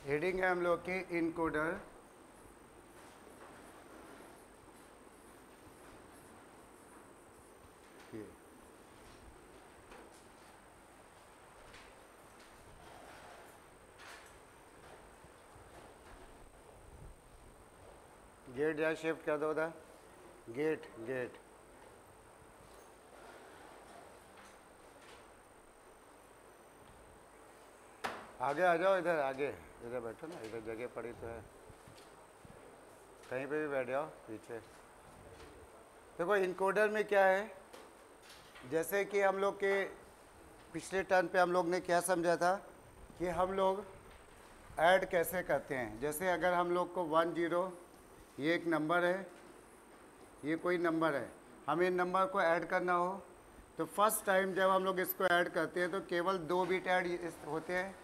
Heading है हम लोग की इनकोडर। गेट या शिफ्ट कर दो उधर, गेट गेट। आगे आ जाओ, इधर आगे, इधर बैठो ना, इधर जगह पड़ी तो है, कहीं पे भी बैठ जाओ पीछे। देखो इनकोडर में क्या है, जैसे कि हम लोग के पिछले टर्न पे हम लोग ने क्या समझा था कि हम लोग ऐड कैसे करते हैं। जैसे अगर हम लोग को 10, ये एक नंबर है, ये कोई नंबर है, हमें इन नंबर को ऐड करना हो तो फर्स्ट टाइम जब हम लोग इसको ऐड करते हैं तो केवल 2 बिट ऐड होते हैं।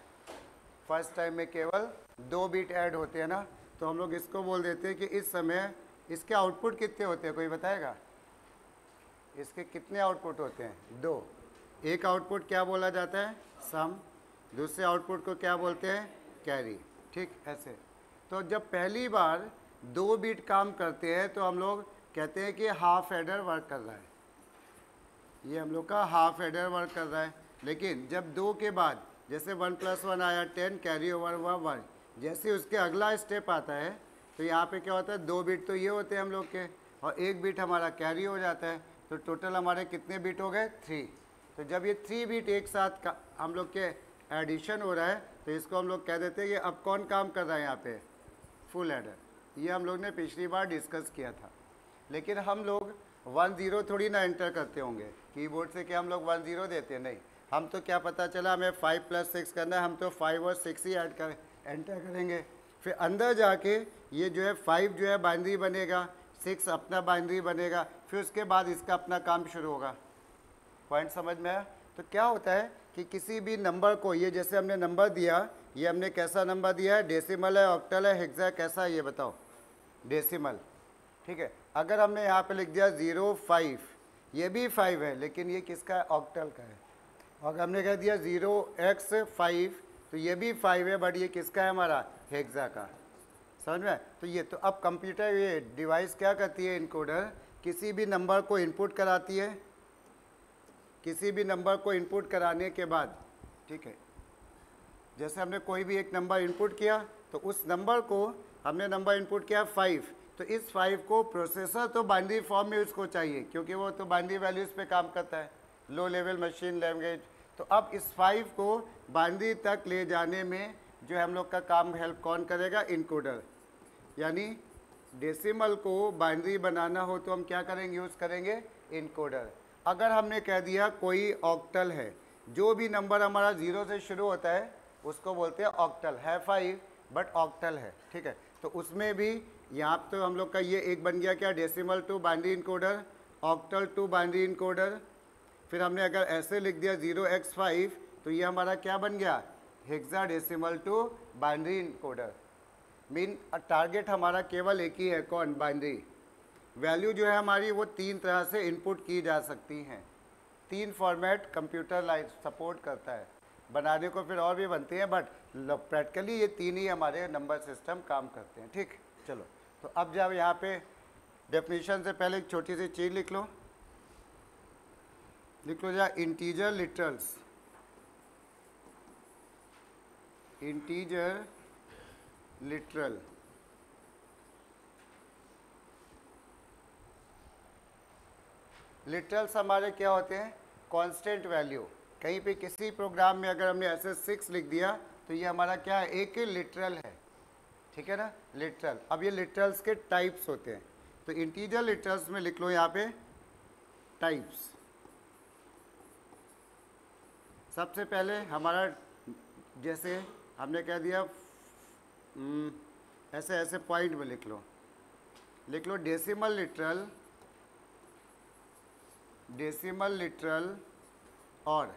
फर्स्ट टाइम में केवल 2 बिट ऐड होते हैं ना, तो हम लोग इसको बोल देते हैं कि इस समय इसके आउटपुट कितने होते हैं, कोई बताएगा इसके कितने आउटपुट होते हैं? 2। एक आउटपुट क्या बोला जाता है? सम। दूसरे आउटपुट को क्या बोलते हैं? कैरी। ठीक, ऐसे। तो जब पहली बार 2 बिट काम करते हैं तो हम लोग कहते हैं कि हाफ एडर वर्क कर रहा है, ये हम लोग का हाफ एडर वर्क कर रहा है। लेकिन जब 2 के बाद जैसे 1 + 1 आया 10, कैरी ओवर हुआ 1, जैसे उसके अगला स्टेप आता है तो यहाँ पे क्या होता है, 2 बिट तो ये होते हैं हम लोग के और 1 बिट हमारा कैरी हो जाता है, तो टोटल हमारे कितने बिट हो गए? 3। तो जब ये 3 बिट एक साथ हम लोग के एडिशन हो रहा है तो इसको हम लोग कह देते हैं कि अब कौन काम कर रहा है यहाँ पे? Full adder. ये हम लोग ने पिछली बार डिस्कस किया था। लेकिन हम लोग 10 थोड़ी ना एंटर करते होंगे कीबोर्ड से, कि हम लोग 10 देते हैं, नहीं। हम तो क्या पता चला हमें 5 + 6 करना है, हम तो 5 और 6 ही ऐड कर एंटर करेंगे। फिर अंदर जाके ये जो है 5 जो है बाइनरी बनेगा, 6 अपना बाइनरी बनेगा, फिर उसके बाद इसका अपना काम शुरू होगा। पॉइंट समझ में आया? तो क्या होता है कि किसी भी नंबर को, ये जैसे हमने नंबर दिया, ये हमने कैसा नंबर दिया है? डेसिमल है, ऑक्टल है, हेक्सा, कैसा है ये बताओ? डेसिमल। ठीक है। अगर हमने यहाँ पे लिख दिया 0, 5, ये भी 5 है लेकिन ये किसका है? ऑक्टल का है। और हमने कह दिया 0x5, तो ये भी 5 है बट ये किसका है? हमारा हेक्सा का। समझ में? तो ये तो अब कंप्यूटर, ये डिवाइस क्या करती है? इनकोडर किसी भी नंबर को इनपुट कराती है, किसी भी नंबर को इनपुट कराने के बाद, ठीक है, जैसे हमने कोई भी एक नंबर इनपुट किया तो उस नंबर को हमने नंबर इनपुट किया 5, तो इस 5 को प्रोसेसर तो बाइनरी फॉर्म में उसको चाहिए क्योंकि वो तो बाइनरी वैल्यूज़ पे काम करता है, लो लेवल मशीन लैंग्वेज। तो अब इस 5 को बाइनरी तक ले जाने में जो हम लोग का काम हेल्प कौन करेगा? इनकोडर। यानी डेसिमल को बाइनरी बनाना हो तो हम क्या करेंगे? यूज़ करेंगे इनकोडर। अगर हमने कह दिया कोई ऑक्टल है, जो भी नंबर हमारा 0 से शुरू होता है उसको बोलते हैं ऑक्टल। है 5 बट ऑक्टल है, ठीक है। तो उसमें भी यहाँ तो हम लोग का ये एक बन गया क्या? Decimal to binary encoder, octal to binary encoder. फिर हमने अगर ऐसे लिख दिया 0x5 तो ये हमारा क्या बन गया? Hexadecimal to binary encoder. Mean target हमारा केवल एक ही है, कौन? बाइनरी। वैल्यू जो है हमारी वो 3 तरह से इनपुट की जा सकती हैं। 3 फॉर्मेट कंप्यूटर लाइफ सपोर्ट करता है, बनाने को फिर और भी बनते हैं बट प्रैक्टिकली ये 3 ही हमारे नंबर सिस्टम काम करते हैं। ठीक, चलो। तो अब जब यहाँ पे डेफिनेशन से पहले एक छोटी सी चीज़ लिख लो, जा integer literals. Integer literal, literals हमारे क्या होते हैं? Constant value. कहीं पे किसी प्रोग्राम में अगर हमने ऐसे 6 लिख दिया तो ये हमारा क्या है? एक लिटरल है, ठीक है ना? लिटरल। अब ये लिटरल्स के टाइप्स होते हैं, तो इंटीजर लिटरल्स में लिख लो यहाँ पे टाइप्स। सबसे पहले हमारा, जैसे हमने कह दिया ऐसे ऐसे पॉइंट में लिख लो डेसिमल लिटरल, डेसिमल लिटरल। और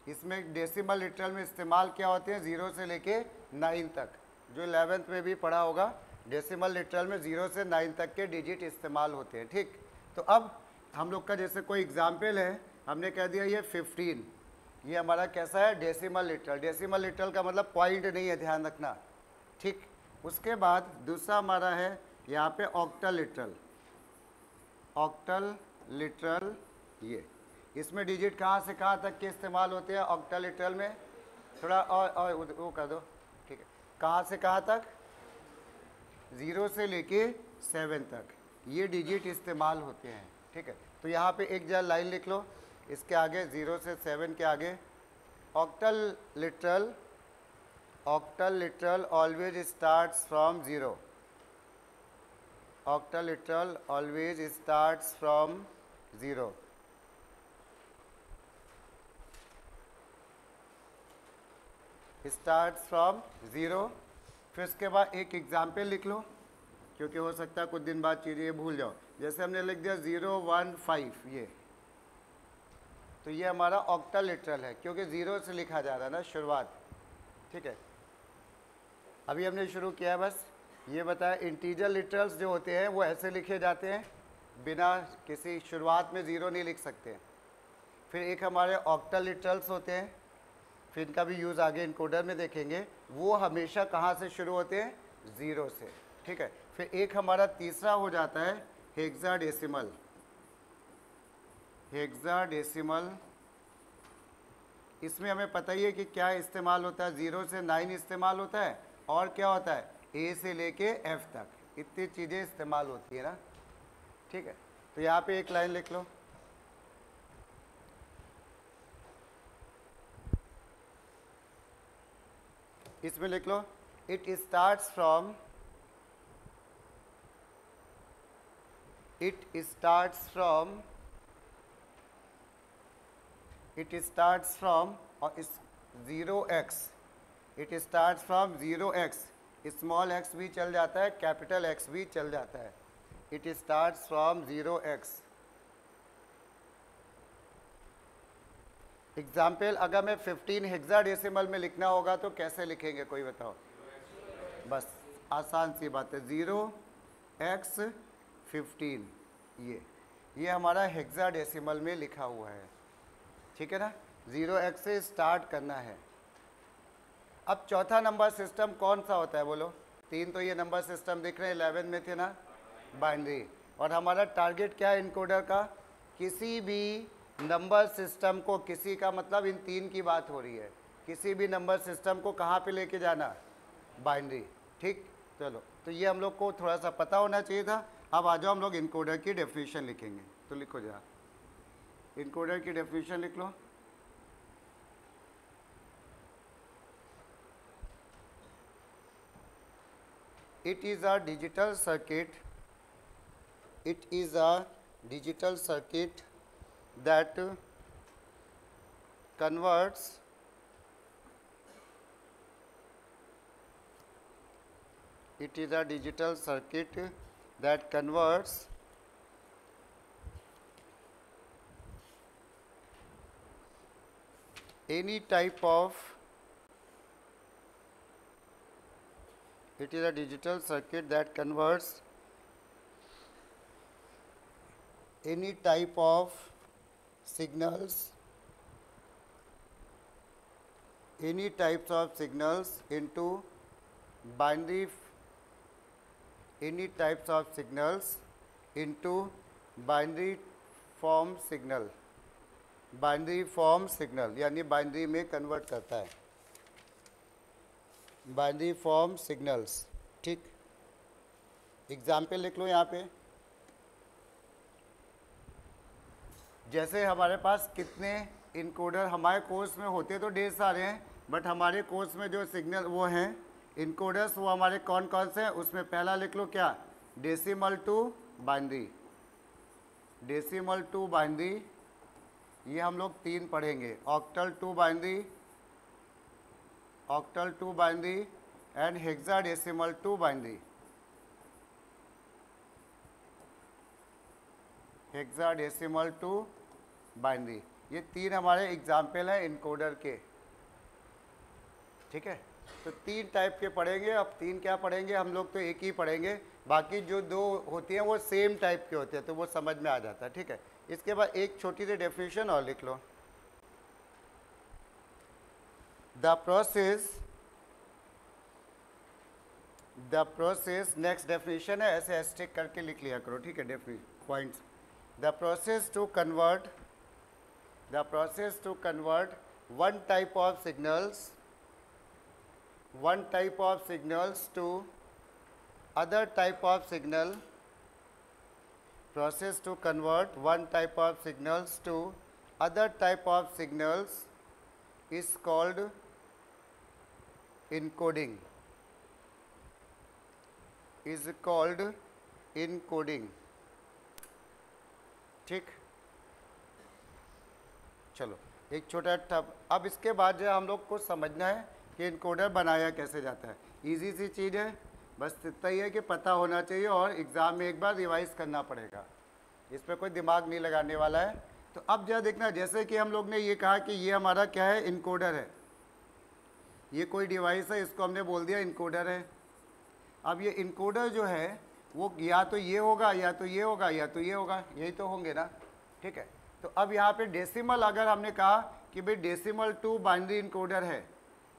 इसमें डेसिमल लिटरल में इस्तेमाल क्या होते हैं? 0 से लेके 9 तक, जो 11th में भी पढ़ा होगा। डेसिमल लिटरल में 0 से 9 तक के डिजिट इस्तेमाल होते हैं, ठीक। तो अब हम लोग का जैसे कोई एग्जाम्पल है, हमने कह दिया ये 15, ये हमारा कैसा है? Decimal literal. डेसिमल लिटरल का मतलब पॉइंट नहीं है, ध्यान रखना, ठीक। उसके बाद दूसरा हमारा है यहाँ पे ऑक्टल लिटरल। ऑक्टल लिटरल ये, इसमें डिजिट कहाँ से कहाँ तक के इस्तेमाल होते हैं ऑक्टल लिटरल में? थोड़ा और वो कर दो, ठीक है। कहाँ से कहाँ तक? 0 से लेके 7 तक ये डिजिट इस्तेमाल होते हैं, ठीक है। तो यहाँ पे एक जरा लाइन लिख लो, इसके आगे 0 से 7 के आगे octal literal always starts from 0। Octal literal always starts from 0। Starts from 0। फिर उसके बाद एक एग्जाम्पल लिख लो, क्योंकि हो सकता है कुछ दिन बाद चीज़ें ये भूल जाओ। जैसे हमने लिख दिया 0 1 5 ये, तो ये हमारा ऑक्टल लिटरल है, क्योंकि 0 से लिखा जा रहा है ना शुरुआत, ठीक है। अभी हमने शुरू किया है, बस ये बताया इंटीजर लिटरल्स जो होते हैं वो ऐसे लिखे जाते हैं, बिना किसी शुरुआत में 0 नहीं लिख सकते। फिर एक हमारे ऑक्टल लिटरल्स होते हैं, फिर इनका भी यूज़ आगे इनकोडर में देखेंगे, वो हमेशा कहाँ से शुरू होते हैं? 0 से, ठीक है। फिर एक हमारा तीसरा हो जाता है हेक्साडेसिमल। हेक्साडेसिमल, इसमें हमें पता ही है कि क्या इस्तेमाल होता है, 0 से 9 इस्तेमाल होता है, और क्या होता है A से लेके F तक इतनी चीज़ें इस्तेमाल होती है ना, ठीक है। तो यहाँ पे एक लाइन लिख लो, इसमें लिख लो इट स्टार्ट्स फ्रॉम और इस 0x, it starts from 0x, small x भी चल जाता है, कैपिटल X भी चल जाता है। It starts from 0x। Example, अगर मैं 15 हेक्साडेसिमल में लिखना होगा तो कैसे लिखेंगे, कोई बताओ? बस आसान सी बात है, 0x 15, ये हमारा हेक्साडेसिमल में लिखा हुआ है, ठीक है ना। 0x से स्टार्ट करना है। अब चौथा नंबर सिस्टम कौन सा होता है बोलो? 3 तो ये नंबर सिस्टम दिख रहे हैं, 11 में थे ना, बाइनरी। और हमारा टारगेट क्या है इनकोडर का? किसी भी नंबर सिस्टम को, किसी का मतलब इन 3 की बात हो रही है, किसी भी नंबर सिस्टम को कहाँ पे लेके जाना? बाइनरी, ठीक। चलो, तो ये हम लोग को थोड़ा सा पता होना चाहिए था। अब आ जाओ हम लोग इनकोडर की डेफिनेशन लिखेंगे, तो लिखो जरा, इनकोडर की डेफिनेशन लिख लो। It is a digital circuit. It is a digital circuit that converts any type of It is a digital circuit that converts any type of signals, any types of signals into binary, any types of signals into binary form signal, binary form signal यानी binary में convert करता है, binary form signals, ठीक। Example लिख लो यहाँ पे, जैसे हमारे पास कितने इनकोडर हमारे कोर्स में होते तो ढेर सारे हैं, बट हमारे कोर्स में जो सिग्नल वो हैं इनकोडर्स, वो हमारे कौन कौन से हैं? उसमें पहला लिख लो क्या? Decimal to binary. Decimal to binary ये हम लोग 3 पढ़ेंगे, octal to binary, octal to binary and hexadecimal to binary. Hexadecimal to binary, ये 3 हमारे एग्जाम्पल हैं इनकोडर के, ठीक है। तो 3 टाइप के पढ़ेंगे। अब 3 क्या पढ़ेंगे हम लोग? तो एक ही पढ़ेंगे, बाकी जो 2 होती हैं वो सेम टाइप के होते हैं, तो वो समझ में आ जाता है, ठीक है। इसके बाद एक छोटी सी डेफिनेशन और लिख लो, The process the process, next definition है, ऐसे एस्टिक करके लिख लिया करो, ठीक है, points. The process to convert one type of signals to other type of signal, process to convert one type of signals to other type of signals is called encoding, ठीक। चलो एक छोटा टब, अब इसके बाद जो हम लोग को समझना है कि इनकोडर बनाया कैसे जाता है। इजी सी चीज़ है, बस इतना ही है कि पता होना चाहिए और एग्ज़ाम में एक बार रिवाइज करना पड़ेगा, इस पर कोई दिमाग नहीं लगाने वाला है। तो अब जरा देखना, जैसे कि हम लोग ने ये कहा कि ये हमारा क्या है, इनकोडर है, ये कोई डिवाइस है, इसको हमने बोल दिया इनकोडर है। अब ये इनकोडर जो है वो या तो ये होगा या तो ये होगा या तो ये होगा, यही तो होंगे ना, ठीक है। तो अब यहाँ पे डेसिमल, अगर हमने कहा कि भाई डेसिमल टू बाइनरी इनकोडर है,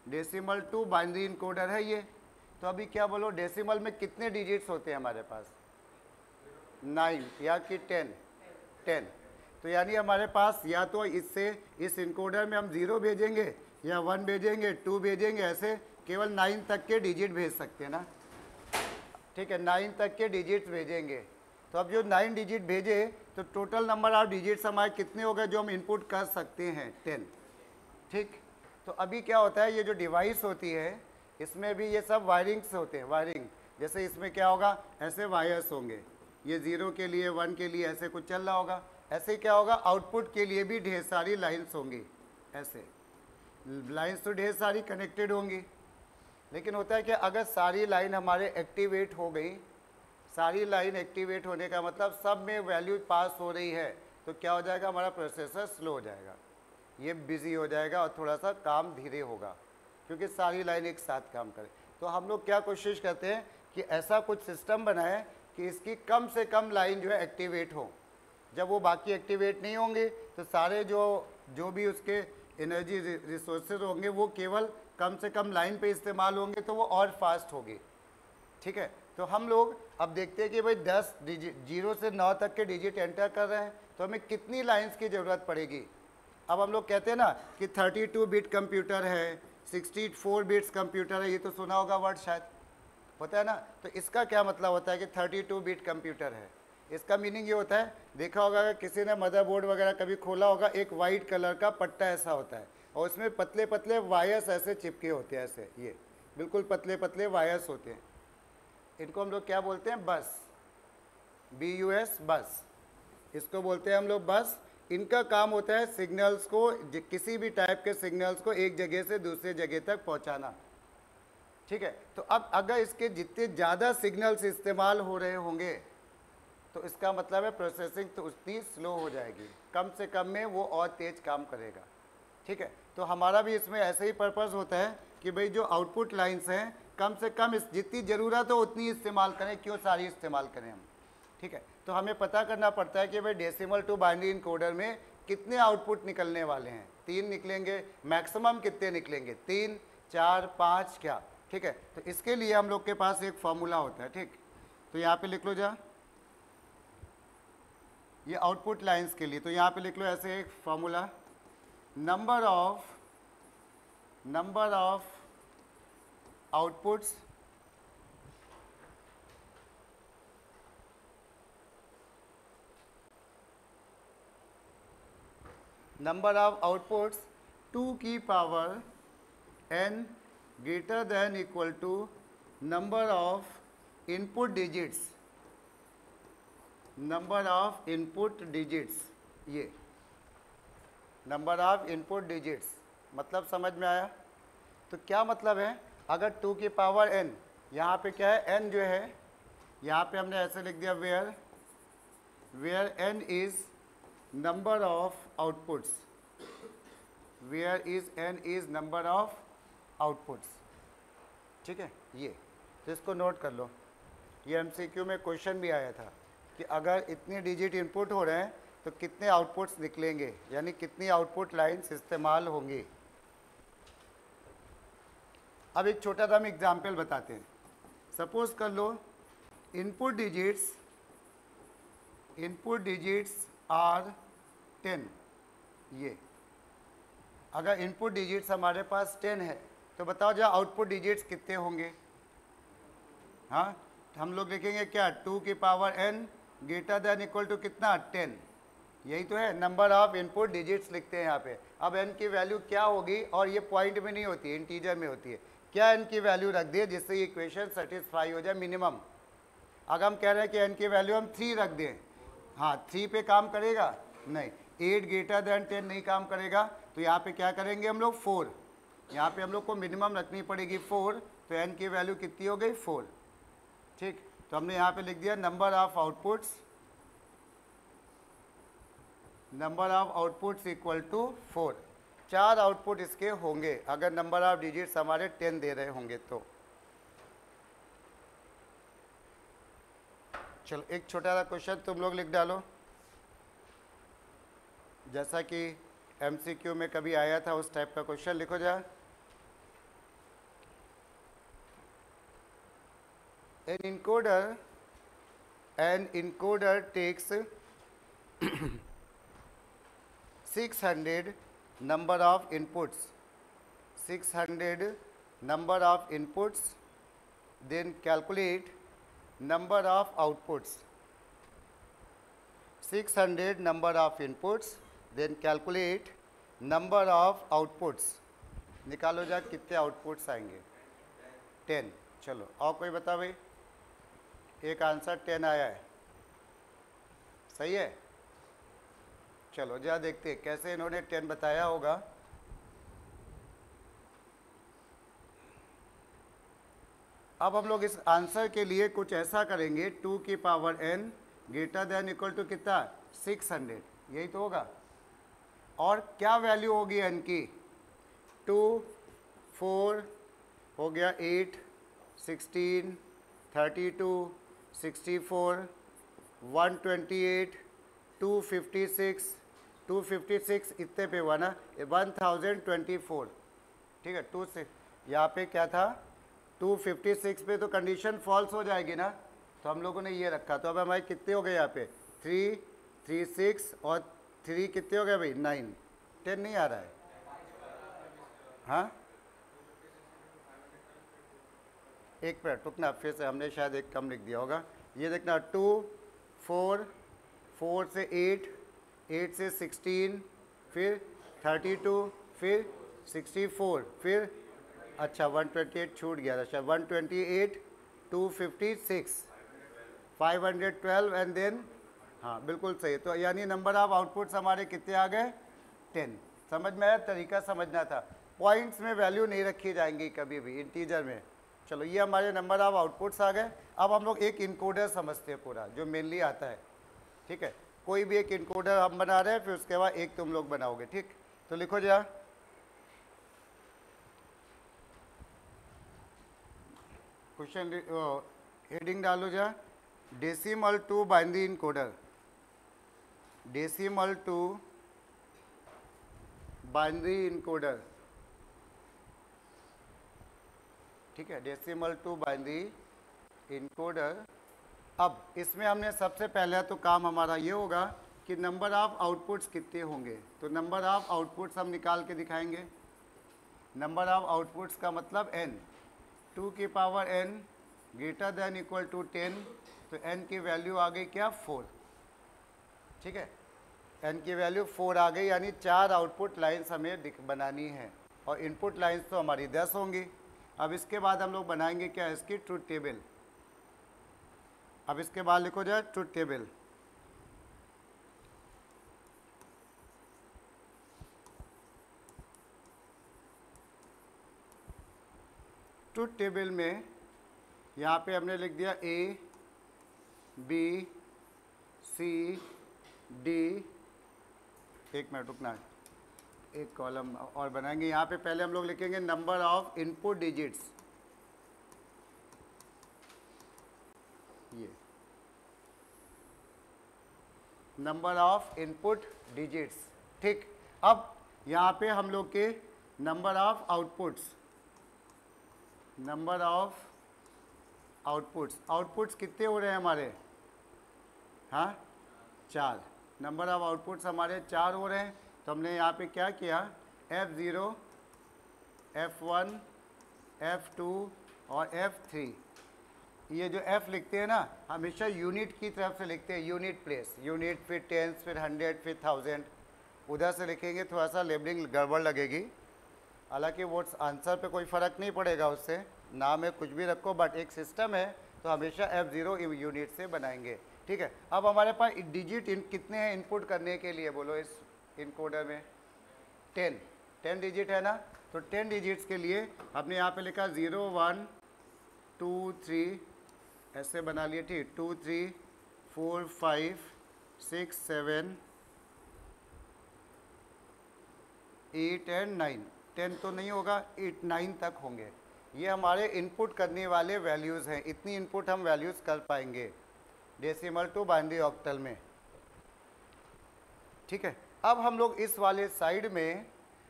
डेसिमल टू बाइनरी इनकोडर है ये, तो अभी क्या बोलो, डेसिमल में कितने डिजिट्स होते हैं हमारे पास, 9 या कि 10। तो यानी हमारे पास या तो इससे इस इनकोडर में हम 0 भेजेंगे या 1 भेजेंगे, 2 भेजेंगे, ऐसे केवल 9 तक के डिजिट भेज सकते हैं ना, ठीक है, 9 तक के डिजिट्स भेजेंगे। तो अब जो 9 डिजिट भेजे तो टोटल नंबर ऑफ डिजिट्स हमारे कितने हो गए जो हम इनपुट कर सकते हैं, 10, ठीक। तो अभी क्या होता है, ये जो डिवाइस होती है इसमें भी ये सब वायरिंग्स होते हैं, वायरिंग, जैसे इसमें क्या होगा, ऐसे वायर्स होंगे, ये 0 के लिए 1 के लिए ऐसे कुछ चल रहा होगा। ऐसे क्या होगा, आउटपुट के लिए भी ढेर सारी लाइन्स होंगी, ऐसे लाइन्स तो ढेर सारी कनेक्टेड होंगी। लेकिन होता है कि अगर सारी लाइन हमारे एक्टिवेट हो गई, सारी लाइन एक्टिवेट होने का मतलब सब में वैल्यू पास हो रही है, तो क्या हो जाएगा, हमारा प्रोसेसर स्लो हो जाएगा, ये बिज़ी हो जाएगा और थोड़ा सा काम धीरे होगा, क्योंकि सारी लाइन एक साथ काम करे। तो हम लोग क्या कोशिश करते हैं कि ऐसा कुछ सिस्टम बनाएं कि इसकी कम से कम लाइन जो है एक्टिवेट हो। जब वो बाकी एक्टिवेट नहीं होंगे तो सारे जो भी उसके एनर्जी रिसोर्सेज होंगे वो केवल कम से कम लाइन पे इस्तेमाल होंगे, तो वो और फास्ट होगी, ठीक है। तो हम लोग अब देखते हैं कि भाई 10 डिजिट 0 से 9 तक के डिजिट एंटर कर रहे हैं, तो हमें कितनी लाइंस की ज़रूरत पड़ेगी। अब हम लोग कहते हैं ना कि 32 बिट कंप्यूटर है, 64 बिट्स कंप्यूटर है, ये तो सुना होगा वर्ड शायद, होता है ना। तो इसका क्या मतलब होता है कि 32 बिट कंप्यूटर है, इसका मीनिंग ये होता है, देखा होगा अगर किसी ने मदरबोर्ड वगैरह कभी खोला होगा, एक वाइट कलर का पट्टा ऐसा होता है और उसमें पतले पतले वायर्स ऐसे चिपके होते हैं, ऐसे ये बिल्कुल पतले पतले वायर्स होते हैं। इनको हम लोग क्या बोलते हैं, बस, BUS, बस, इसको बोलते हैं हम लोग बस। इनका काम होता है सिग्नल्स को, किसी भी टाइप के सिग्नल्स को एक जगह से दूसरे जगह तक पहुंचाना, ठीक है। तो अब अगर इसके जितने ज़्यादा सिग्नल्स इस्तेमाल हो रहे होंगे तो इसका मतलब है प्रोसेसिंग तो उतनी स्लो हो जाएगी, कम से कम में वो और तेज़ काम करेगा, ठीक है। तो हमारा भी इसमें ऐसे ही पर्पज़ होता है कि भाई जो आउटपुट लाइंस हैं कम से कम जितनी ज़रूरत हो उतनी इस्तेमाल करें, क्यों सारी इस्तेमाल करें हम, ठीक है। तो हमें पता करना पड़ता है कि भाई डेसिमल टू बाइनरी इनकोडर में कितने आउटपुट निकलने वाले हैं, 3 निकलेंगे, मैक्सिमम कितने निकलेंगे, 3, 4, 5 क्या, ठीक है। तो इसके लिए हम लोग के पास एक फॉर्मूला होता है, ठीक। तो यहाँ पे लिख लो जा, ये आउटपुट लाइंस के लिए, तो यहाँ पे लिख लो ऐसे एक formula, number of outputs two की power n greater than equal to number of input digits, ये नंबर ऑफ इनपुट डिजिट्स, मतलब समझ में आया। तो क्या मतलब है, अगर 2 की पावर n, यहाँ पे क्या है, n जो है यहाँ पे हमने ऐसे लिख दिया where n is number of outputs, number of outputs, ठीक है। ये तो इसको नोट कर लो, ये MCQ में क्वेश्चन भी आया था कि अगर इतने डिजिट इनपुट हो रहे हैं तो कितने आउटपुट्स निकलेंगे, यानी कितनी आउटपुट लाइन्स इस्तेमाल होंगी। अब एक छोटा सा हम एग्जाम्पल बताते हैं, सपोज कर लो इनपुट डिजिट्स आर 10। ये अगर इनपुट डिजिट्स हमारे पास 10 है तो बताओ जरा आउटपुट डिजिट्स कितने होंगे। हाँ, हम लोग लिखेंगे क्या, 2 की power n greater than equal to कितना, 10। यही तो है, नंबर ऑफ इनपुट डिजिट्स लिखते हैं यहाँ पे। अब n की वैल्यू क्या होगी, और ये पॉइंट में नहीं होती है, इंटीजर में होती है। क्या n की वैल्यू रख दिए जिससे ये इक्वेशन सेटिस्फाई हो जाए मिनिमम। अगर हम कह रहे हैं कि n की वैल्यू हम 3 रख दें, हाँ 3 पे काम करेगा नहीं, 8 ग्रेटर देन 10 नहीं काम करेगा, तो यहाँ पे क्या करेंगे हम लोग 4। यहाँ पे हम लोग को मिनिमम रखनी पड़ेगी 4, तो n की वैल्यू कितनी हो गई 4। ठीक, तो हमने यहाँ पे लिख दिया number of outputs equal to 4। 4 output इसके होंगे अगर नंबर ऑफ डिजिट्स हमारे 10 दे रहे होंगे तो। चलो एक छोटा सा क्वेश्चन तुम लोग लिख डालो, जैसा कि MCQ में कभी आया था उस टाइप का क्वेश्चन लिखो जा। An encoder takes 600 number of inputs, 600 number of inputs, then calculate number of outputs. 600 number of inputs, then calculate number of outputs. निकालो जा कितने आउटपुट्स आएंगे, 10। चलो और कोई बता भाई, एक आंसर 10 आया है, सही है। चलो जरा देखते हैं कैसे इन्होंने 10 बताया होगा। अब हम लोग इस आंसर के लिए कुछ ऐसा करेंगे, 2 की power n greater than equal to कितना, 600, यही तो होगा। और क्या वैल्यू होगी n की, 2, 4 हो गया, 8, 16, 32, 64, 128, 256, 256 इतने पे हुआ ना, 1024। ठीक है, 2 से यहाँ पे क्या था 256 पे, तो कंडीशन फॉल्स हो जाएगी ना, तो हम लोगों ने ये रखा। तो अब हमारे कितने हो गए यहाँ पे, 3, 3, 6 और 3 कितने हो गए भाई, 9। 10 नहीं आ रहा है, हाँ एक मिनट रुकना, फिर से हमने शायद एक कम लिख दिया होगा। ये देखना 2, 4, 4 से 8, 8 से 16, फिर 32, फिर 64, फिर अच्छा 128 छूट गया था, अच्छा 128, 256, 512 एंड देन, हाँ बिल्कुल सही। तो यानी नंबर ऑफ आउटपुट्स हमारे कितने आ गए, 10। समझ में आया, तरीका समझना था। पॉइंट्स में वैल्यू नहीं रखी जाएंगी कभी भी, इंटीजर में। चलो ये हमारे नंबर ऑफ आउटपुट्स आ गए। अब हम लोग एक इनकोडर समझते हैं पूरा, जो मेनली आता है। ठीक है, कोई भी एक इनकोडर हम बना रहे हैं, फिर उसके बाद एक तुम लोग बनाओगे। ठीक, तो लिखो जा, क्वेश्चन हेडिंग डालो जा, decimal to binary encoder, decimal to binary encoder. ठीक है, डेसिमल टू बाइनरी इनकोडर। अब इसमें हमने सबसे पहले तो काम हमारा ये होगा कि नंबर ऑफ आउटपुट्स कितने होंगे। तो नंबर ऑफ आउटपुट्स हम निकाल के दिखाएंगे। नंबर ऑफ आउटपुट्स का मतलब n, 2 की power n greater than equal to 10, तो n की वैल्यू आ गई क्या, 4। ठीक है, n की वैल्यू 4 आ गई, यानी 4 आउटपुट लाइन्स हमें बनानी है, और इनपुट लाइन्स तो हमारी 10 होंगी। अब इसके बाद हम लोग बनाएंगे क्या, इसकी ट्रुथ टेबल। अब इसके बाद लिखो जाए ट्रुथ टेबल। ट्रुथ टेबल में यहाँ पे हमने लिख दिया A, B, C, D। एक मिनट रुकना, एक कॉलम और बनाएंगे। यहाँ पे पहले हम लोग लिखेंगे नंबर ऑफ इनपुट डिजिट्स, ये नंबर ऑफ इनपुट डिजिट्स। ठीक, अब यहाँ पे हम लोग के number of outputs, number of outputs कितने हो रहे हैं हमारे, हाँ 4, नंबर ऑफ आउटपुट्स हमारे 4 हो रहे हैं। तो हमने यहाँ पे क्या किया, F0, F1, F2 और F3, ये जो F लिखते हैं ना हमेशा यूनिट की तरफ से लिखते हैं, यूनिट प्लेस, यूनिट फिर टेंस फिर 100 फिर 1000, उधर से लिखेंगे थोड़ा सा लेबलिंग गड़बड़ लगेगी। हालांकि वो आंसर पे कोई फ़र्क नहीं पड़ेगा उससे, नाम है कुछ भी रखो, बट एक सिस्टम है तो हमेशा F0 यूनिट से बनाएंगे, ठीक है। अब हमारे पास डिजिट कितने हैं इनपुट करने के लिए, बोलो इस इनकोडर में 10 डिजिट है ना। तो 10 डिजिट्स के लिए हमने यहाँ पे लिखा 0 1 2 3 ऐसे बना लिए, ठीक, 2 3 4 5 6 7 8 एंड 9, 10 तो नहीं होगा, 8 9 तक होंगे। ये हमारे इनपुट करने वाले वैल्यूज़ हैं, इतनी इनपुट हम वैल्यूज़ कर पाएंगे डेसिमल टू बाइनरी ऑक्टल में, ठीक है। अब हम लोग इस वाले साइड में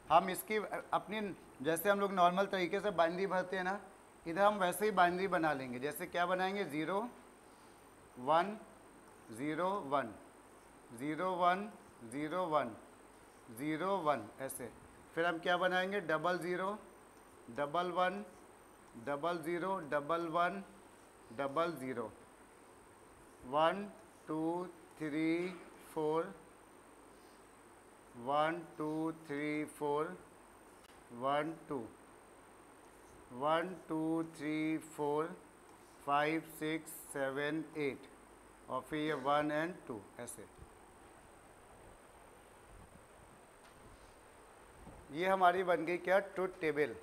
हम इसकी अपनी जैसे हम लोग नॉर्मल तरीके से बाइनरी भरते हैं ना, इधर हम वैसे ही बाइनरी बना लेंगे। जैसे क्या बनाएंगे, 0 1 0 1 0 1 0 1 0 1 ऐसे। फिर हम क्या बनाएंगे, 0 0 1 1 0 0 1 1 0 0 1 2 3 4 1 2 3 4 1 2 1 2 3 4 5 6 7 8 और फिर ये 1 एंड 2 ऐसे। ये हमारी बन गई क्या, ट्रुथ टेबल।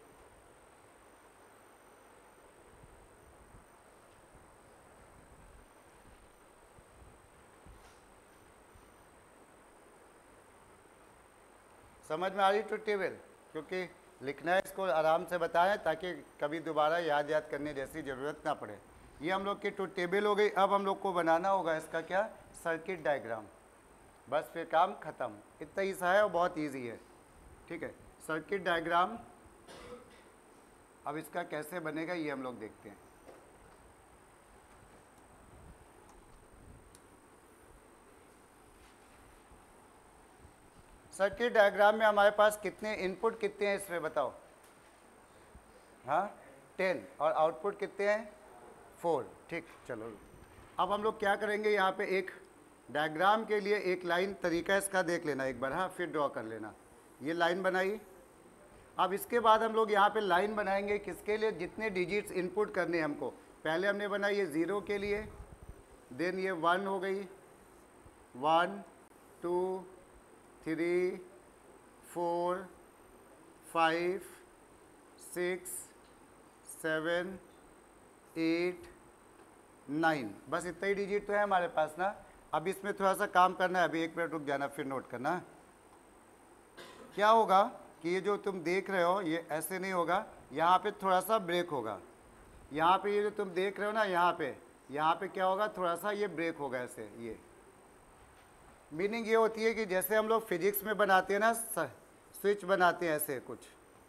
समझ में आ रही ट्रुथ टेबल, क्योंकि लिखना है इसको आराम से बताएं ताकि कभी दोबारा याद करने जैसी ज़रूरत ना पड़े। ये हम लोग की ट्रुथ टेबल हो गई। अब हम लोग को बनाना होगा इसका क्या, सर्किट डायग्राम। बस फिर काम ख़त्म, इतना ही सा है और बहुत इजी है, ठीक है। सर्किट डायग्राम अब इसका कैसे बनेगा ये हम लोग देखते हैं। सर्किट डायग्राम में हमारे पास कितने इनपुट कितने हैं इसमें बताओ, हाँ 10, और आउटपुट कितने हैं 4, ठीक। चलो अब हम लोग क्या करेंगे, यहाँ पे एक डायग्राम के लिए एक लाइन तरीका इसका देख लेना एक बार, हाँ फिर ड्रॉ कर लेना। ये लाइन बनाई। अब इसके बाद हम लोग यहाँ पे लाइन बनाएंगे किसके लिए, जितने डिजिट्स इनपुट करने हैं हमको। पहले हमने बनाई ये 0 के लिए, देन ये 1 हो गई, 1 2 3 4 5 6 7 8 9, बस इतना ही डिजिट तो है हमारे पास ना। अब इसमें थोड़ा सा काम करना है, अभी 1 मिनट रुक जाना फिर नोट करना। क्या होगा कि ये जो तुम देख रहे हो ये ऐसे नहीं होगा, यहाँ पे थोड़ा सा ब्रेक होगा। यहाँ पे ये जो तुम देख रहे हो ना, यहाँ पे क्या होगा, थोड़ा सा ये ब्रेक होगा ऐसे। ये मीनिंग ये होती है कि जैसे हम लोग फिजिक्स में बनाते हैं ना, स्विच बनाते हैं ऐसे कुछ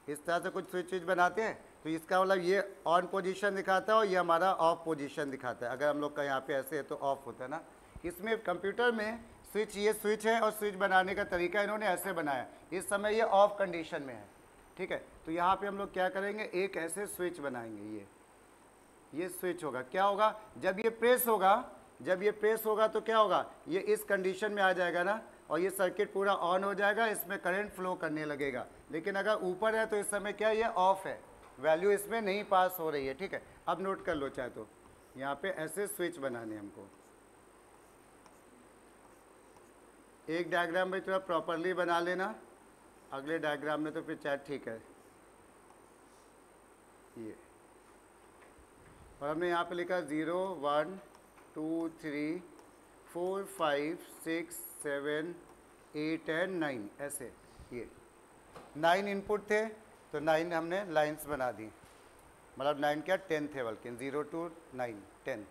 इस तरह से कुछ स्विच बनाते हैं, तो इसका मतलब ये ऑन पोजीशन दिखाता है और ये हमारा ऑफ पोजीशन दिखाता है। अगर हम लोग का यहाँ पे ऐसे है तो ऑफ होता है ना। इसमें कंप्यूटर में स्विच, ये स्विच है और स्विच बनाने का तरीका इन्होंने ऐसे बनाया। इस समय ये ऑफ कंडीशन में है, ठीक है। तो यहाँ पे हम लोग क्या करेंगे, एक ऐसे स्विच बनाएंगे। ये स्विच होगा, क्या होगा, जब ये प्रेस होगा तो क्या होगा, ये इस कंडीशन में आ जाएगा ना, और ये सर्किट पूरा ऑन हो जाएगा, इसमें करंट फ्लो करने लगेगा। लेकिन अगर ऊपर है तो इस समय क्या, ये ऑफ है, वैल्यू इसमें नहीं पास हो रही है, ठीक है। अब नोट कर लो चाहे तो, यहाँ पे ऐसे स्विच बनाने हमको। एक डायग्राम में थोड़ा प्रॉपरली बना लेना, अगले डायग्राम में तो फिर चाहे ठीक है। ये और हमने यहाँ पे लिखा 0 1 2 3 4 5 6 7 8 एंड 9 ऐसे। ये 9 इनपुट थे तो 9 हमने लाइंस बना दी, मतलब 9 क्या 10 थे, बल्कि 0 to 9 10।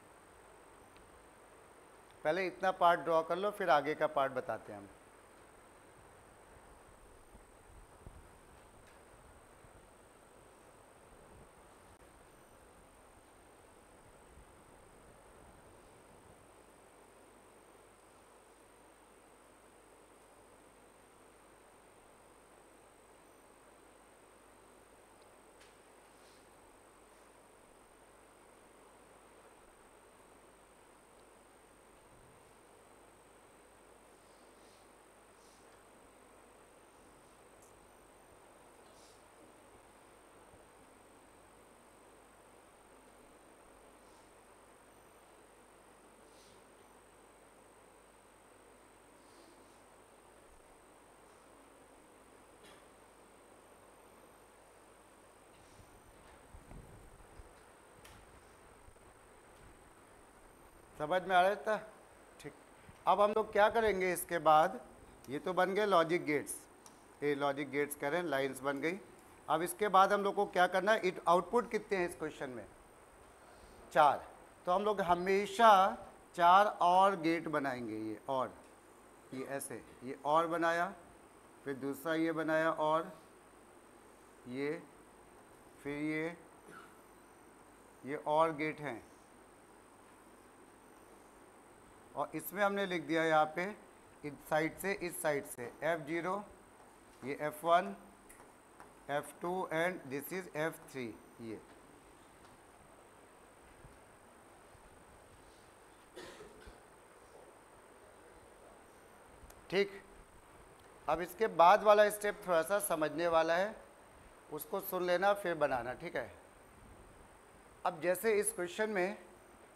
पहले इतना पार्ट ड्रॉ कर लो, फिर आगे का पार्ट बताते हैं हम। समझ में आ रहा था? ठीक। अब हम लोग क्या करेंगे इसके बाद, ये तो बन गए लॉजिक गेट्स, ये लॉजिक गेट्स करें, लाइंस बन गई। अब इसके बाद हम लोग को क्या करना है, आउटपुट कितने हैं इस क्वेश्चन में, 4। तो हम लोग हमेशा 4 और गेट बनाएंगे, ये और, ये ऐसे, ये और बनाया, फिर दूसरा ये बनाया और ये, फिर ये और गेट हैं। और इसमें हमने लिख दिया यहाँ पे इस साइड से, इस साइड से F0, ये F1, F2 and this is F3। ये ठीक। अब इसके बाद वाला स्टेप थोड़ा सा समझने वाला है, उसको सुन लेना फिर बनाना, ठीक है। अब जैसे इस क्वेश्चन में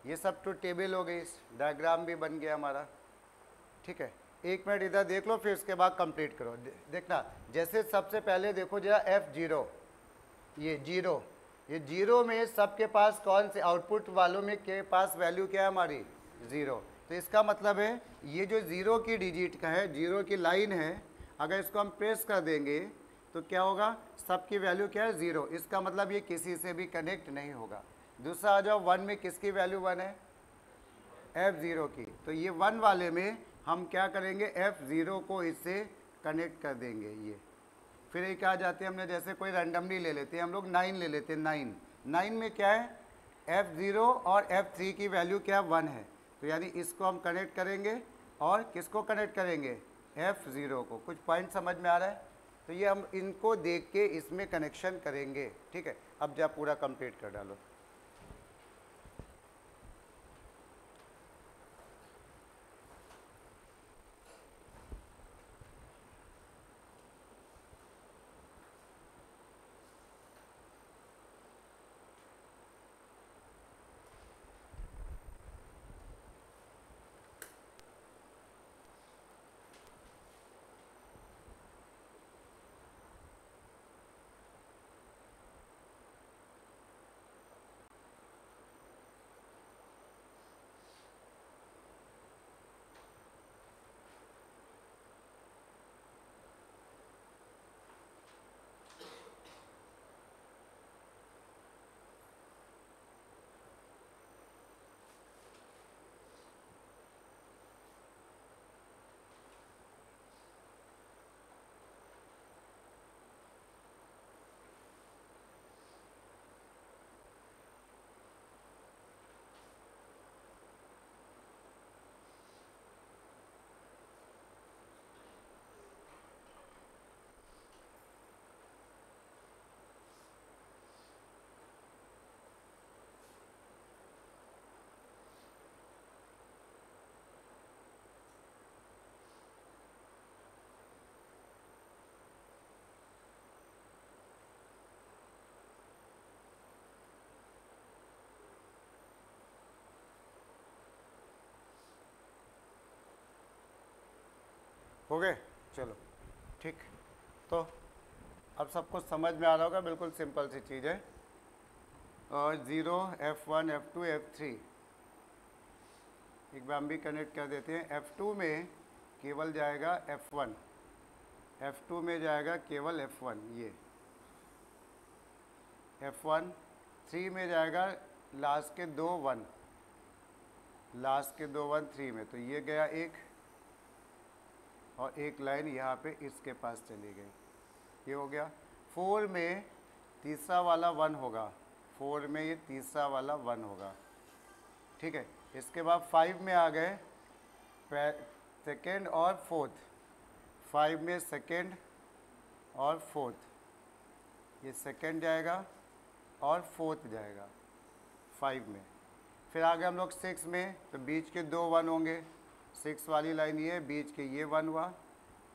ये सब तो टेबल हो गई, डायग्राम भी बन गया हमारा, ठीक है। 1 मिनट इधर देख लो, फिर उसके बाद कंप्लीट करो। देखना, जैसे सबसे पहले देखो जरा F0, ये 0, ये 0 में सबके पास कौन से आउटपुट वालों में के पास वैल्यू क्या है हमारी, 0। तो इसका मतलब है ये जो 0 की डिजिट का है, 0 की लाइन है, अगर इसको हम प्रेस कर देंगे तो क्या होगा, सबकी वैल्यू क्या है, 0। इसका मतलब ये किसी से भी कनेक्ट नहीं होगा। दूसरा आ जाओ, 1 में किसकी वैल्यू 1 है, F0 की। तो ये 1 वाले में हम क्या करेंगे, F0 को इससे कनेक्ट कर देंगे ये। फिर एक आ जाते हैं, हमने जैसे कोई रैंडमली ले लेते हैं हम लोग, 9 ले लेते हैं, 9 में क्या है, F0 और F3 की वैल्यू क्या है, 1 है। तो यानी इसको हम कनेक्ट करेंगे, और किसको कनेक्ट करेंगे, F0 को। कुछ पॉइंट समझ में आ रहा है? तो ये हम इनको देख के इसमें कनेक्शन करेंगे, ठीक है। अब जब पूरा कंप्लीट कर डालो। हो गए, चलो ठीक। तो अब सबको समझ में आ रहा होगा, बिल्कुल सिंपल सी चीज़ है। और 0, F1, F2, F3 एक बार हम भी कनेक्ट कर देते हैं। F2 में केवल जाएगा F1, F2 में जाएगा केवल F1, ये F1। 3 में जाएगा लास्ट के 2 1, लास्ट के 2 1 3 में, तो ये गया एक, और एक लाइन यहाँ पे इसके पास चली गई, ये हो गया। 4 में तीसरा वाला 1 होगा, 4 में ये तीसरा वाला 1 होगा, ठीक है। इसके बाद 5 में आ गए सेकेंड और फोर्थ, 5 में सेकेंड और फोर्थ, ये सेकेंड जाएगा और फोर्थ जाएगा 5 में। फिर आ गए हम लोग 6 में, तो बीच के 2 1 होंगे, 6 वाली लाइन ये, बीच के ये 1 हुआ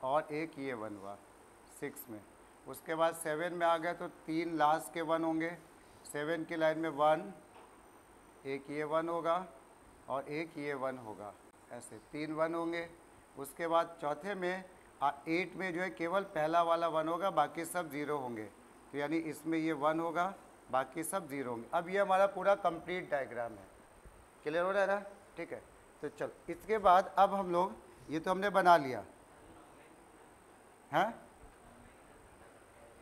और एक ये 1 हुआ 6 में। उसके बाद 7 में आ गए तो 3 लास्ट के 1 होंगे, 7 की लाइन में 1, एक ये 1 होगा और एक ये 1 होगा, ऐसे 3 1 होंगे। उसके बाद चौथे में 8 में जो है केवल पहला वाला 1 होगा, बाकी सब 0 होंगे, तो यानी इसमें ये 1 होगा, बाकी सब 0 होंगे। अब ये हमारा पूरा कंप्लीट डायग्राम है, क्लियर हो रहा है ना? ठीक है। तो चलो इसके बाद अब हम लोग, ये तो हमने बना लिया, हाँ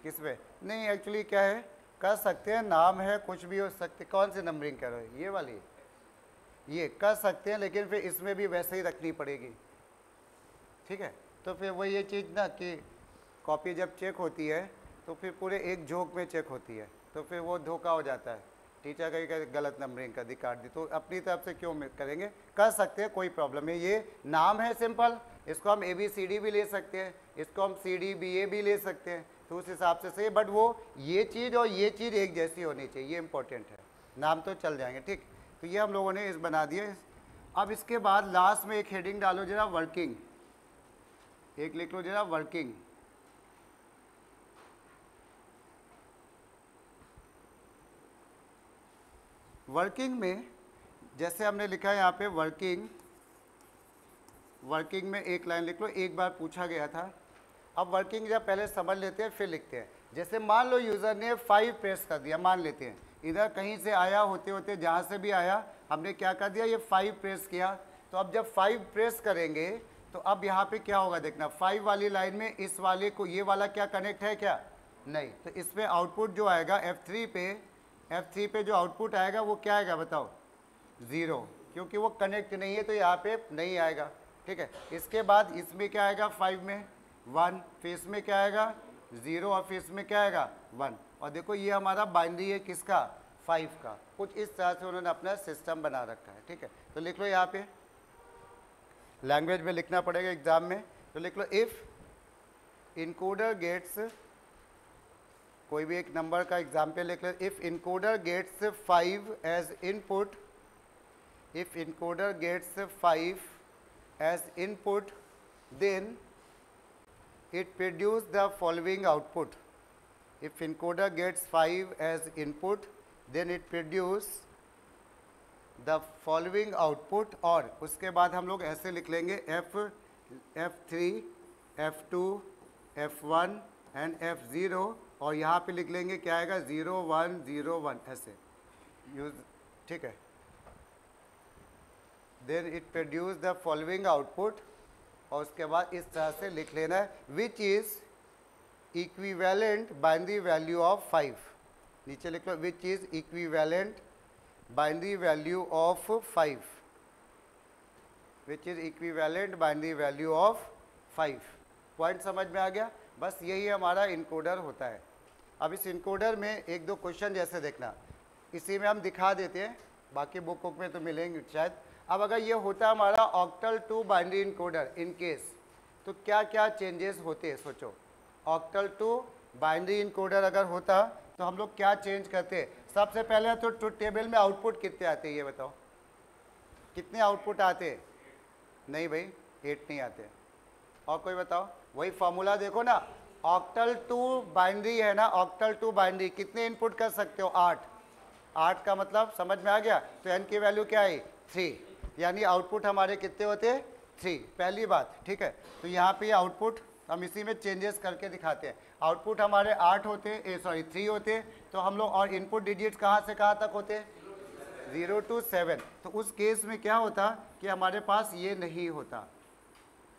किस पे नहीं, एक्चुअली क्या है कर सकते हैं, नाम है कुछ भी हो सकते। कौन सी नंबरिंग कर रहे हो, ये वाली, ये कर सकते हैं, लेकिन फिर इसमें भी वैसे ही रखनी पड़ेगी, ठीक है। तो फिर वो ये चीज़ ना कि कॉपी जब चेक होती है तो फिर पूरे एक झोंक में चेक होती है, तो फिर वो धोखा हो जाता है, टीचर कहीं गलत नंबरिंग कर दी, काट दी, तो अपनी तरफ से क्यों करेंगे, कर सकते हैं, कोई प्रॉब्लम नहीं। ये नाम है सिंपल, इसको हम ABCD भी ले सकते हैं, इसको हम CDBA भी ले सकते हैं, तो उस हिसाब से सही। बट वो ये चीज़ और ये चीज़ एक जैसी होनी चाहिए, ये इंपॉर्टेंट है। नाम तो चल जाएंगे, ठीक। तो ये हम लोगों ने इस बना दिए। अब इसके बाद लास्ट में एक हेडिंग डालो जरा, वर्किंग, एक लिख लो जरा, वर्किंग। वर्किंग में जैसे हमने लिखा है यहाँ पे वर्किंग, वर्किंग में एक लाइन लिख लो, एक बार पूछा गया था। अब वर्किंग जब पहले समझ लेते हैं फिर लिखते हैं। जैसे मान लो यूज़र ने 5 प्रेस कर दिया, मान लेते हैं इधर कहीं से आया, होते होते जहाँ से भी आया हमने क्या कर दिया, ये 5 प्रेस किया। तो अब जब 5 प्रेस करेंगे तो अब यहाँ पे क्या होगा देखना, 5 वाली लाइन में इस वाले को, ये वाला क्या कनेक्ट है क्या, नहीं, तो इसमें आउटपुट जो आएगा F3 पे जो आउटपुट आएगा वो क्या आएगा बताओ, 0, क्योंकि वो कनेक्ट नहीं है तो यहाँ पे नहीं आएगा, ठीक है। इसके बाद इसमें क्या आएगा, 5 में 1, फिर इसमें क्या आएगा 0, और फिर इसमें क्या आएगा 1। और देखो ये हमारा बाइनरी है किसका, 5 का। कुछ इस तरह से उन्होंने अपना सिस्टम बना रखा है, ठीक है। तो लिख लो यहाँ पे, लैंग्वेज में लिखना पड़ेगा एग्जाम में, तो लिख लो इफ़ इनकोडर गेट्स, कोई भी एक नंबर का एग्जाम्पल लिख लो, if encoder gets 5 as input, if encoder gets 5 as input, then it produce the following output. If encoder gets 5 as input, then it produce the following output, और उसके बाद हम लोग ऐसे लिख लेंगे F3, F2, F1 and F0, और यहाँ पे लिख लेंगे क्या आएगा 0 1 0 1 ऐसे यूज, ठीक है। Then it produce the following output, और उसके बाद इस तरह से लिख लेना है, which is equivalent binary value of 5, नीचे लिख लो which is equivalent binary value of 5, which is equivalent binary value of 5। Point समझ में आ गया, बस यही हमारा इनकोडर होता है। अब इस इनकोडर में एक दो क्वेश्चन जैसे देखना, इसी में हम दिखा देते हैं, बाकी बुक में तो मिलेंगे शायद। अब अगर ये होता हमारा octal to binary encoder in case, तो क्या क्या चेंजेस होते हैं, सोचो। ऑक्टल टू बाइनरी इनकोडर अगर होता तो हम लोग क्या चेंज करते। सबसे पहले तो ट्रुथ टेबल में आउटपुट कितने आते हैं ये बताओ, कितने आउटपुट आते, नहीं भाई 8 नहीं आते। और कोई बताओ, वही फॉर्मूला देखो ना, ऑक्टल टू बाइनरी है ना, ऑक्टल टू बाइनरी कितने इनपुट कर सकते हो, 8 का मतलब समझ में आ गया। तो n की वैल्यू क्या आई 3, यानी आउटपुट हमारे कितने होते हैं 3, पहली बात, ठीक है। तो यहाँ पे आउटपुट हम इसी में चेंजेस करके दिखाते हैं। आउटपुट हमारे 8 होते, 3 होते, तो हम लोग, और इनपुट डिजिट्स कहाँ से कहाँ तक होते, 0 to 7। तो उस केस में क्या होता कि हमारे पास ये नहीं होता,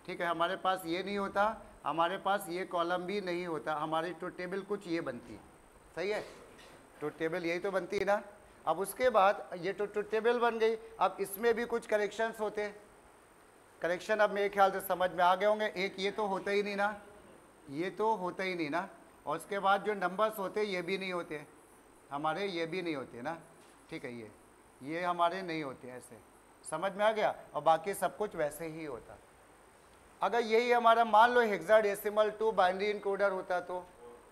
ठीक है, हमारे पास ये नहीं होता, हमारे पास ये कॉलम भी नहीं होता, हमारी ट्रुथ टेबल कुछ ये बनती है, सही है, ट्रुथ टेबल यही तो बनती है ना। अब उसके बाद ये तो ट्रुथ टेबल बन गई, अब इसमें भी कुछ करेक्शंस होते हैं। करेक्शन अब मेरे ख्याल से समझ में आ गए होंगे। एक ये तो होता ही नहीं ना, ये तो होता ही नहीं ना, और उसके बाद जो नंबर्स होते ये भी नहीं होते हमारे, ये भी नहीं होते ना, ठीक है, ये हमारे नहीं होते, ऐसे समझ में आ गया। और बाकी सब कुछ वैसे ही होता। अगर यही हमारा मान लो हेक्साडेसिमल टू बाइनरी इनकोडर होता तो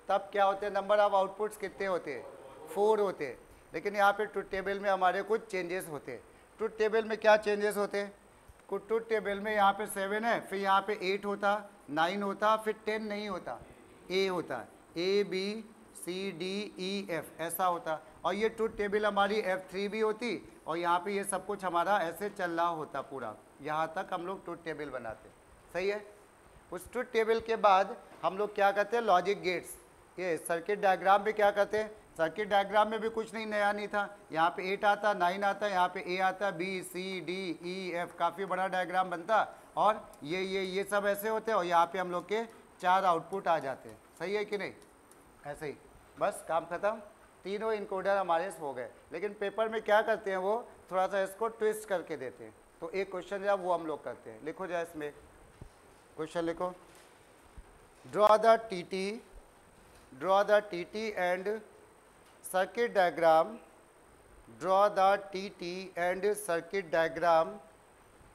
तब क्या होते, नंबर ऑफ आउटपुट्स कितने होते, 4 होते। लेकिन यहाँ पे ट्रुथ टेबल में हमारे कुछ चेंजेस होते। ट्रुथ टेबल में क्या चेंजेस होते, ट्रुथ टेबल में यहाँ पे 7 है, फिर यहाँ पे 8 होता, 9 होता, फिर 10 नहीं होता, A होता, ABCDEF ऐसा होता। और ये ट्रुथ टेबल हमारी F3 भी होती, और यहाँ पे ये सब कुछ हमारा ऐसे चल रहा होता पूरा, यहाँ तक हम लोग ट्रुथ टेबल बनाते, सही है। उस ट्रुथ टेबल के बाद हम लोग क्या करते हैं, लॉजिक गेट्स, ये सर्किट डायग्राम पे क्या करते हैं, सर्किट डायग्राम में भी कुछ नहीं नया नहीं था, यहाँ पे 8 आता, 9 आता, यहाँ पे A आता, B C D E F, काफ़ी बड़ा डायग्राम बनता, और ये सब ऐसे होते हैं, और यहाँ पे हम लोग के 4 आउटपुट आ जाते हैं। सही है कि नहीं? ऐसे ही बस काम खत्म, तीनों इनकोडर हमारे हो गए। लेकिन पेपर में क्या करते हैं, वो थोड़ा सा इसको ट्विस्ट करके देते हैं। तो एक क्वेश्चन जब वो हम लोग करते हैं, लिखो जाए इसमें क्वेश्चन, लिखो draw the TT and circuit diagram, draw the TT and circuit diagram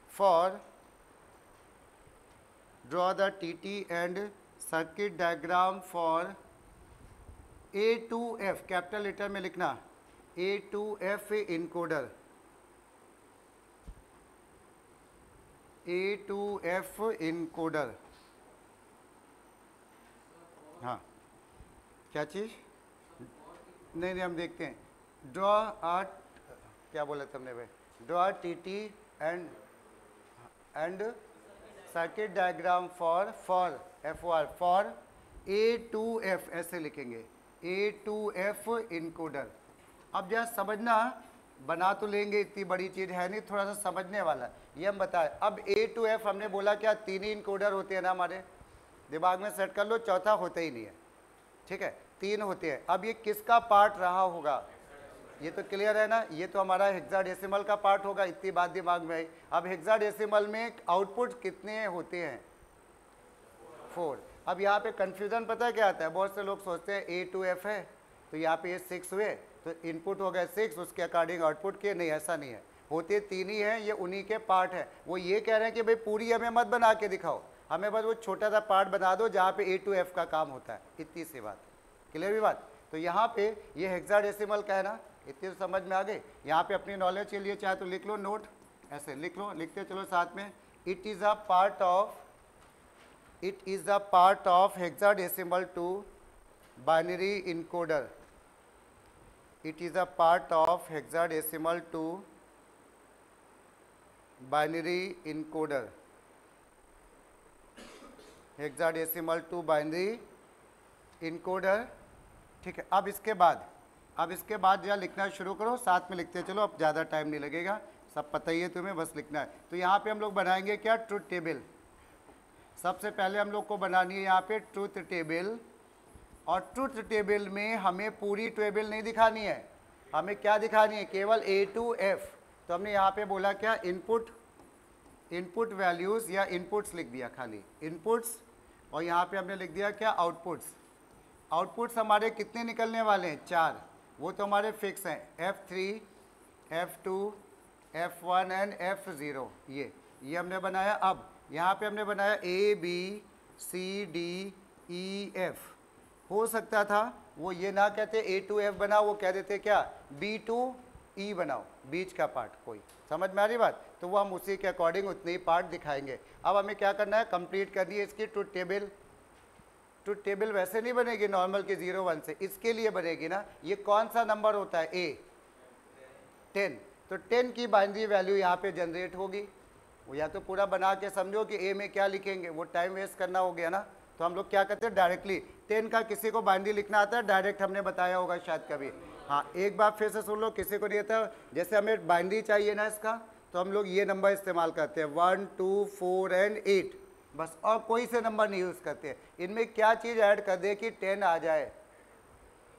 for A to F, capital letter में लिखना, A to F encoder, A to F encoder। हाँ, क्या चीज़? नहीं, हम देखते हैं। ड्रॉ क्या बोला तुमने भाई? Draw TT and circuit diagram for A to F, ऐसे लिखेंगे, A to F इनकोडर। अब जरा समझना, बना तो लेंगे, इतनी बड़ी चीज़ है नहीं, थोड़ा सा समझने वाला ये हम बताएं। अब A to F हमने बोला क्या, 3 ही इनकोडर होते हैं ना, हमारे दिमाग में सेट कर लो, चौथा होता ही नहीं है, ठीक है, 3 होते हैं। अब ये किसका पार्ट रहा होगा, ये तो क्लियर है ना, ये तो हमारा हेक्साडेसिमल का पार्ट होगा, इतनी बात दिमाग में आई। अब हेक्साडेसिमल में आउटपुट कितने होते हैं? 4। अब यहाँ पे कंफ्यूजन पता है क्या आता है, बहुत से लोग सोचते हैं A to F है, तो यहाँ पे ये 6 हुए, तो इनपुट हो गए 6, उसके अकॉर्डिंग आउटपुट के, नहीं ऐसा नहीं है, होते 3 ही हैं, ये उन्हीं के पार्ट हैं। वो ये कह रहे हैं कि भाई पूरी हमें मत बना के दिखाओ, हमें बस वो छोटा सा पार्ट बना दो जहाँ पे A to F का काम होता है, इतनी सी बात, क्लियर भी बात। तो यहाँ पे ये हेक्साडेसिमल का है ना, इतनी तो समझ में आ गई। यहाँ पे अपनी नॉलेज के लिए चाहे तो लिख लो नोट, ऐसे लिख लो, लिखते चलो साथ में। It is a part of hexadecimal to binary encoder. It is a part of hexadecimal to binary encoder. Hexadecimal to binary encoder, ठीक है। अब इसके बाद जरा लिखना शुरू करो, साथ में लिखते चलो, अब ज़्यादा टाइम नहीं लगेगा, सब पता ही है तुम्हें, बस लिखना है। तो यहाँ पे हम लोग बनाएंगे क्या, ट्रूथ टेबल। सबसे पहले हम लोग को बनानी है यहाँ पे ट्रूथ टेबल, और ट्रूथ टेबल में हमें पूरी टेबल नहीं दिखानी है, हमें क्या दिखानी है, केवल A to F। तो हमने यहाँ पे बोला क्या, इनपुट वैल्यूज़ या इनपुट्स लिख दिया, खाली इनपुट्स, और यहाँ पे हमने लिख दिया क्या, आउटपुट्स हमारे कितने निकलने वाले हैं, 4, वो तो हमारे फिक्स हैं, F3, F2, F1 and F0, ये हमने बनाया। अब यहाँ पे हमने बनाया A B C D E F। हो सकता था वो ये ना कहते A to F बनाओ, वो कह देते क्या, B to E बनाओ, बीच का पार्ट, कोई समझ में आ रही बात। तो वो हम उसी के अकॉर्डिंग उतने ही पार्ट दिखाएंगे। अब हमें क्या करना है, कंप्लीट करनी है इसकी ट्रूथ टेबल। ट्रूथ टेबल वैसे नहीं बनेगी नॉर्मल के 0 1 से, इसके लिए बनेगी ना, ये कौन सा नंबर होता है, A 10, तो 10 की बाइनरी वैल्यू यहाँ पे जनरेट होगी। वो या तो पूरा बना के समझो कि A में क्या लिखेंगे, वो टाइम वेस्ट करना हो गया ना। तो हम लोग क्या करते हैं, डायरेक्टली 10 का किसी को बाइनरी लिखना आता है, डायरेक्ट हमने बताया होगा शायद कभी, हाँ एक बार फिर से सुन लो, किसी को नहीं आता, जैसे हमें बाइनरी चाहिए ना इसका, तो हम लोग ये नंबर इस्तेमाल करते हैं 1 2 4 एंड 8, बस, और कोई से नंबर नहीं यूज़ करते। इनमें क्या चीज़ ऐड कर दे कि 10 आ जाए,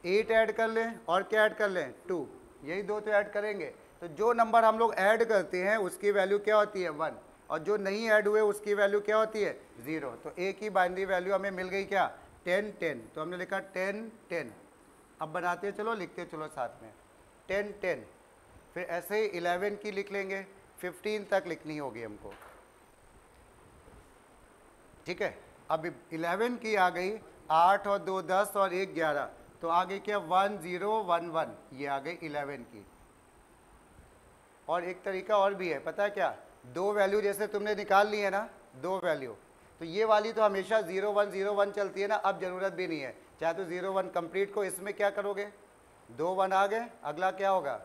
8 ऐड कर लें, और क्या ऐड कर लें, 2, यही 2 तो ऐड करेंगे। तो जो नंबर हम लोग ऐड करते हैं उसकी वैल्यू क्या होती है, 1, और जो नहीं ऐड हुए उसकी वैल्यू क्या होती है, 0। तो A की बाइनरी वैल्यू हमें मिल गई क्या, 10 10, तो हमने लिखा 10 10। अब बनाते चलो, लिखते चलो साथ में, 10 10, फिर ऐसे ही 11 की लिख लेंगे, 15 तक लिखनी होगी हमको, ठीक है। अब 11 की आ गई, 8 और 2 10 और 1 11, तो आ गई क्या, 1 0 1 1, ये आ गई 11 की। और एक तरीका और भी है, पता है क्या, 2 वैल्यू जैसे तुमने निकाल ली है ना, 2 वैल्यू, तो ये वाली तो हमेशा 0 1 0 1 चलती है ना, अब ज़रूरत भी नहीं है, चाहे तो 0 1 कंप्लीट को, इसमें क्या करोगे, 2 1 आ गए, अगला क्या होगा,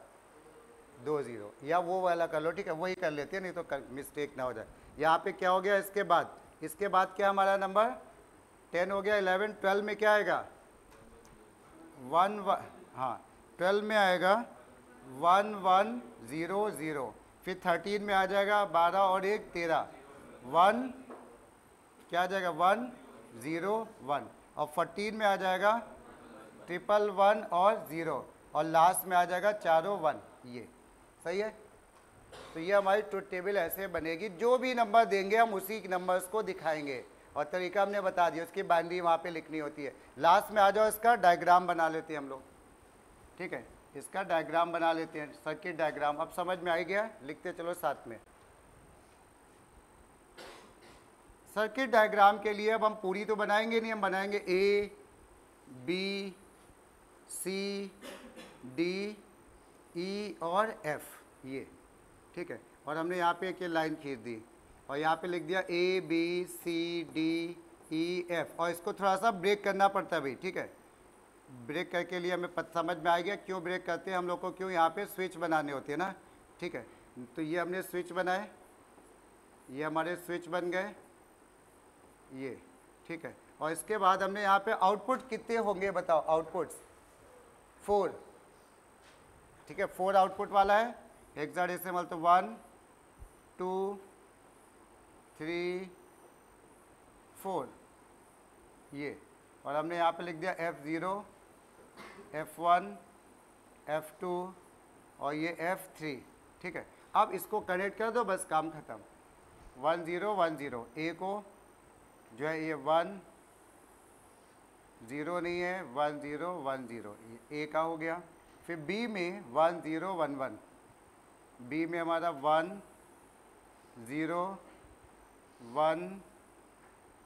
2 0, या वो वाला कर लो, ठीक है, वही कर लेते हैं, नहीं तो मिस्टेक ना हो जाए। यहाँ पे क्या हो गया, इसके बाद क्या हमारा नंबर 10 हो गया, 11 12 में क्या आएगा 1 1, हाँ 12 में आएगा 1100, फिर 13 में आ जाएगा 12 और 1 13, 1 क्या आ जाएगा 101, और 14 में आ जाएगा 111 और 0, और लास्ट में आ जाएगा 401। ये सही है। तो ये हमारी ट्रुथ टेबल ऐसे बनेगी, जो भी नंबर देंगे हम उसी नंबर्स को दिखाएंगे, और तरीका हमने बता दिया, उसकी बाइनरी वहाँ पे लिखनी होती है। लास्ट में आ जाओ, इसका डायग्राम बना लेते हैं हम लोग, ठीक है, इसका डायग्राम बना लेते हैं, सर्किट डायग्राम। अब समझ में आ गया, लिखते चलो साथ में। सर्किट डायग्राम के लिए अब हम पूरी तो बनाएंगे नहीं, हम बनाएंगे ए बी सी डी ई और एफ, ये ठीक है। और हमने यहाँ पे एक ये लाइन खींच दी और यहाँ पे लिख दिया A B C D E F, और इसको थोड़ा सा ब्रेक करना पड़ता है भाई, ठीक है। ब्रेक करके लिए हमें समझ में आ गया क्यों ब्रेक करते हैं हम लोग को, क्यों यहाँ पे स्विच बनाने होते हैं ना, ठीक है। तो ये हमने स्विच बनाए, ये हमारे स्विच बन गए, ये ठीक है। और इसके बाद हमने यहाँ पे आउटपुट कितने होंगे बताओ, आउटपुट्स 4, ठीक है, 4 आउटपुट वाला है हेक्साडेसिमल। तो 1 2 3 4 ये, और हमने यहाँ पे लिख दिया F0 F1 F2 और ये F3, ठीक है। अब इसको कनेक्ट कर दो, बस काम खत्म। 1 0 1 0, ए को जो है ये 1 0 नहीं है, 1 0 1 0, ये ए का हो गया। फिर बी में 1 0 1 1, बी में हमारा 1 0 1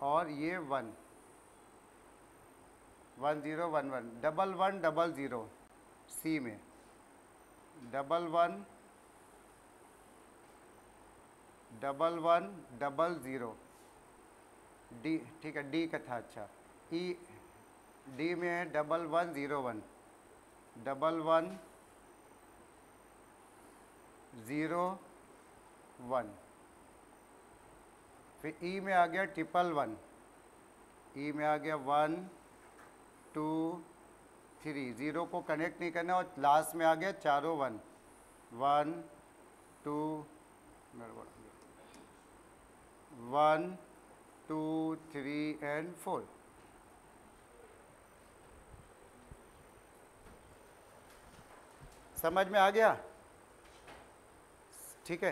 और ये 1 1 0 1 1, 1 1 0 0, सी में 1 1 1 1 0, डी ठीक है, डी का था, अच्छा। ई डी में है 1 1 0 1, 1 1 0 1। फिर ई में आ गया 1 1, ई में आ गया 1 2 3, 0 को कनेक्ट नहीं करना, और लास्ट में आ गया 4 1 1 2 1 2 3 एंड 4। समझ में आ गया, ठीक है,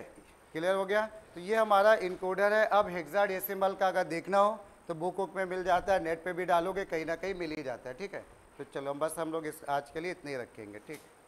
क्लियर हो गया। तो ये हमारा इनकोडर है। अब हेक्साडेसिमल का अगर देखना हो तो बुक में मिल जाता है, नेट पे भी डालोगे कहीं ना कहीं मिल ही जाता है, ठीक है। तो चलो बस हम लोग इस आज के लिए इतने ही रखेंगे, ठीक है।